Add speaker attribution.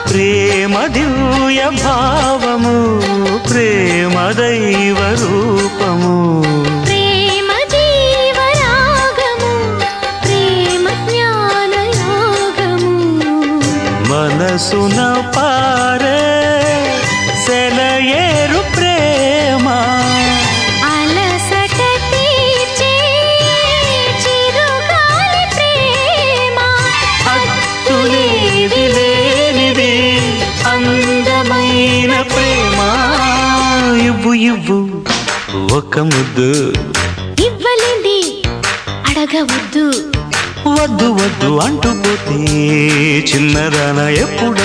Speaker 1: ప్రేమ దివ్య భావము ప్రేమ దైవ రూపము
Speaker 2: ప్రేమ జీవ రాగము ప్రేమ జ్ఞాన యోగము
Speaker 1: మనసున పారే సెలయేరు ప్రేమ
Speaker 2: అలసట తీర్చే చిరుగాలి ప్రేమ
Speaker 1: హద్దులేవి లేనిది అందమైన ప్రేమ ఇవ్వు ఇవ్వు ఒక ముద్దు
Speaker 2: ఇవ్వలేంది అడగవద్దు
Speaker 1: వద్దు వద్దు అంటూ పోతే చిన్నదాన ఎప్పుడు